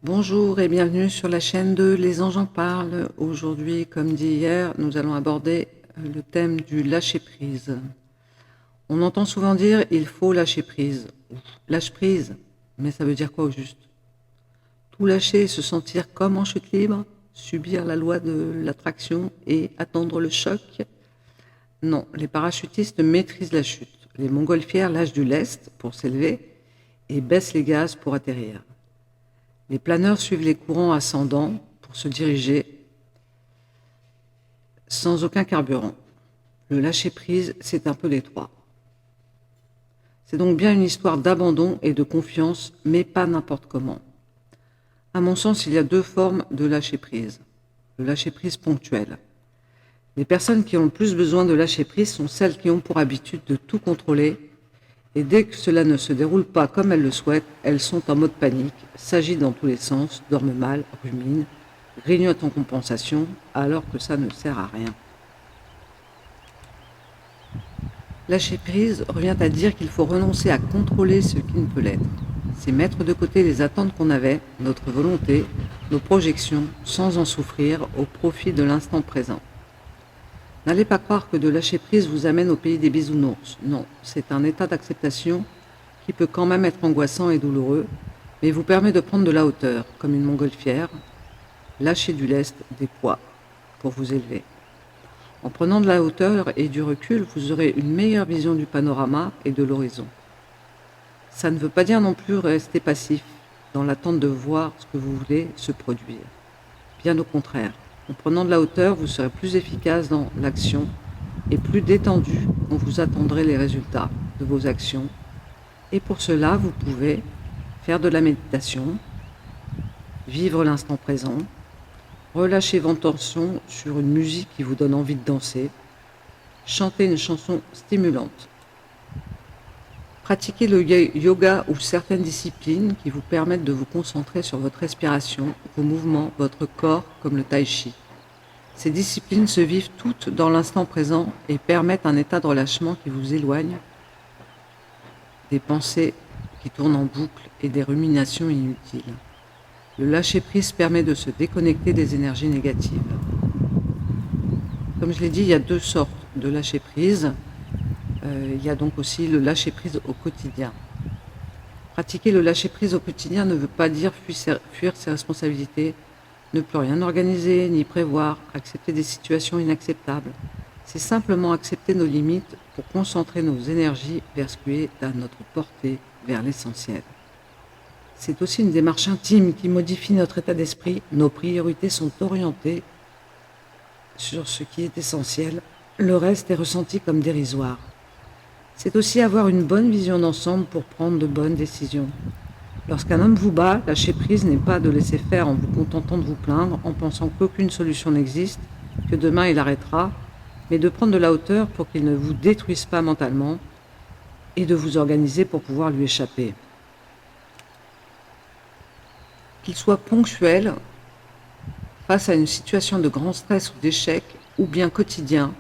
Bonjour et bienvenue sur la chaîne de Les Anges en parlent. Aujourd'hui, comme dit hier, nous allons aborder le thème du lâcher-prise. On entend souvent dire il faut lâcher prise. Lâche prise, mais ça veut dire quoi au juste? Tout lâcher et se sentir comme en chute libre, subir la loi de l'attraction et attendre le choc? Non, les parachutistes maîtrisent la chute. Les montgolfières lâchent du lest pour s'élever et baissent les gaz pour atterrir. Les planeurs suivent les courants ascendants pour se diriger sans aucun carburant. Le lâcher-prise, c'est un peu les trois. C'est donc bien une histoire d'abandon et de confiance, mais pas n'importe comment. À mon sens, il y a deux formes de lâcher-prise. Le lâcher-prise ponctuel. Les personnes qui ont le plus besoin de lâcher-prise sont celles qui ont pour habitude de tout contrôler, et dès que cela ne se déroule pas comme elles le souhaitent, elles sont en mode panique, s'agitent dans tous les sens, dorment mal, ruminent, grignotent en compensation, alors que ça ne sert à rien. Lâcher prise revient à dire qu'il faut renoncer à contrôler ce qui ne peut l'être. C'est mettre de côté les attentes qu'on avait, notre volonté, nos projections, sans en souffrir, au profit de l'instant présent. N'allez pas croire que de lâcher prise vous amène au pays des bisounours. Non, c'est un état d'acceptation qui peut quand même être angoissant et douloureux, mais vous permet de prendre de la hauteur, comme une montgolfière, lâcher du lest, des poids, pour vous élever. En prenant de la hauteur et du recul, vous aurez une meilleure vision du panorama et de l'horizon. Ça ne veut pas dire non plus rester passif, dans l'attente de voir ce que vous voulez se produire. Bien au contraire. En prenant de la hauteur, vous serez plus efficace dans l'action et plus détendu quand vous attendrez les résultats de vos actions. Et pour cela, vous pouvez faire de la méditation, vivre l'instant présent, relâcher vos tensions sur une musique qui vous donne envie de danser, chanter une chanson stimulante, pratiquer le yoga ou certaines disciplines qui vous permettent de vous concentrer sur votre respiration, vos mouvements, votre corps, comme le tai chi. Ces disciplines se vivent toutes dans l'instant présent et permettent un état de relâchement qui vous éloigne des pensées qui tournent en boucle et des ruminations inutiles. Le lâcher-prise permet de se déconnecter des énergies négatives. Comme je l'ai dit, il y a deux sortes de lâcher-prise. Il y a donc aussi le lâcher-prise au quotidien. Pratiquer le lâcher-prise au quotidien ne veut pas dire fuir ses responsabilités, ne plus rien organiser ni prévoir, accepter des situations inacceptables. C'est simplement accepter nos limites pour concentrer nos énergies vers ce qui est à notre portée, vers l'essentiel. C'est aussi une démarche intime qui modifie notre état d'esprit. Nos priorités sont orientées sur ce qui est essentiel. Le reste est ressenti comme dérisoire. C'est aussi avoir une bonne vision d'ensemble pour prendre de bonnes décisions. Lorsqu'un homme vous bat, lâcher prise n'est pas de laisser faire en vous contentant de vous plaindre, en pensant qu'aucune solution n'existe, que demain il arrêtera, mais de prendre de la hauteur pour qu'il ne vous détruise pas mentalement et de vous organiser pour pouvoir lui échapper. Qu'il soit ponctuel, face à une situation de grand stress ou d'échec, ou bien quotidien,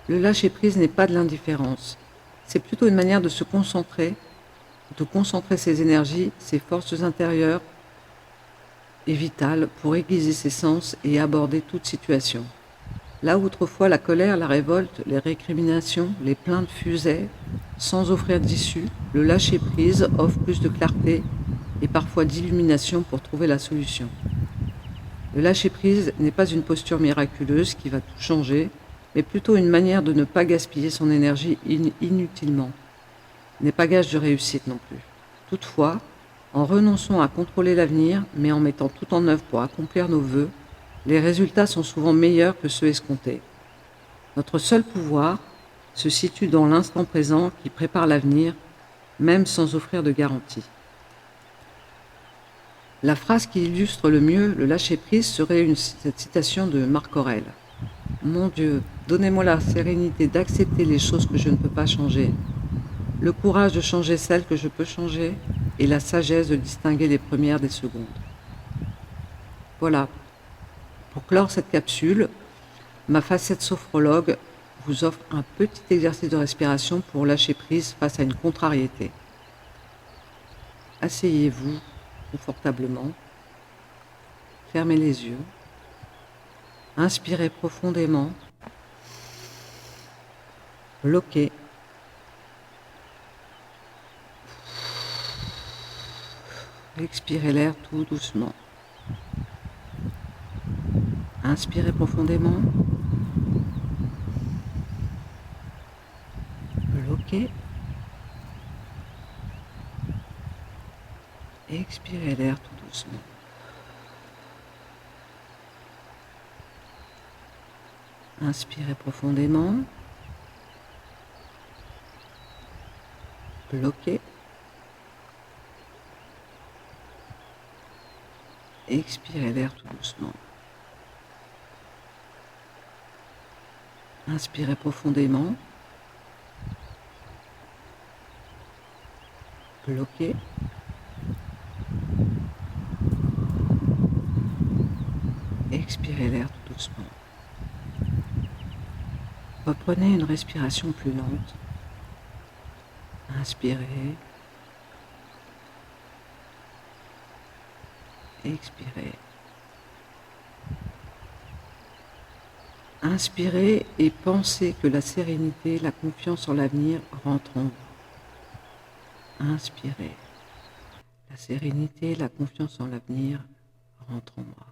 le lâcher-prise n'est pas de l'indifférence. C'est plutôt une manière de se concentrer, de concentrer ses énergies, ses forces intérieures et vitales pour aiguiser ses sens et aborder toute situation. Là où autrefois la colère, la révolte, les récriminations, les plaintes fusaient, sans offrir d'issue, le lâcher-prise offre plus de clarté et parfois d'illumination pour trouver la solution. Le lâcher-prise n'est pas une posture miraculeuse qui va tout changer, mais plutôt une manière de ne pas gaspiller son énergie inutilement. N'est pas gage de réussite non plus. Toutefois, en renonçant à contrôler l'avenir, mais en mettant tout en œuvre pour accomplir nos vœux, les résultats sont souvent meilleurs que ceux escomptés. Notre seul pouvoir se situe dans l'instant présent qui prépare l'avenir, même sans offrir de garantie. La phrase qui illustre le mieux le lâcher-prise serait cette citation de Marc Aurèle. « Mon Dieu, donnez-moi la sérénité d'accepter les choses que je ne peux pas changer, le courage de changer celles que je peux changer et la sagesse de distinguer les premières des secondes. » Voilà. Pour clore cette capsule, ma facette sophrologue vous offre un petit exercice de respiration pour lâcher prise face à une contrariété. Asseyez-vous confortablement, fermez les yeux. Inspirez profondément. Bloquez. Expirez l'air tout doucement. Inspirez profondément. Bloquez. Expirez l'air tout doucement. Inspirez profondément. Bloquez. Expirez l'air tout doucement. Inspirez profondément. Bloquez. Expirez l'air tout doucement. Reprenez une respiration plus lente. Inspirez. Expirez. Inspirez et pensez que la sérénité, la confiance en l'avenir rentrent en vous. Inspirez. La sérénité, la confiance en l'avenir rentrent en moi.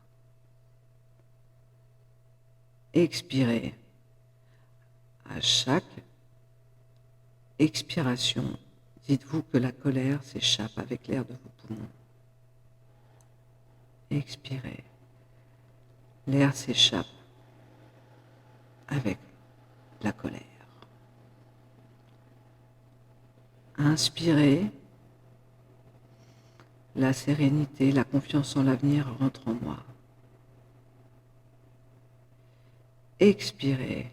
Expirez. À chaque expiration, dites-vous que la colère s'échappe avec l'air de vos poumons. Expirez. L'air s'échappe avec la colère. Inspirez. La sérénité, la confiance en l'avenir rentrent en moi. Expirez.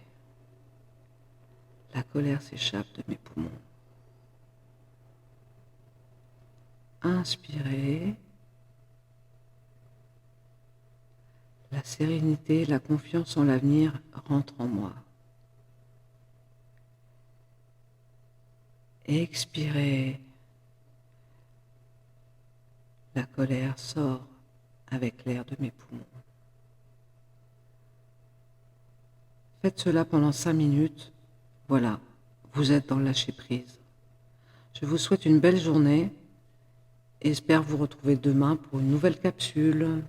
La colère s'échappe de mes poumons. Inspirez. La sérénité, la confiance en l'avenir rentrent en moi. Expirez. La colère sort avec l'air de mes poumons. Faites cela pendant 5 minutes. Voilà, vous êtes dans le lâcher-prise. Je vous souhaite une belle journée et espère vous retrouver demain pour une nouvelle capsule.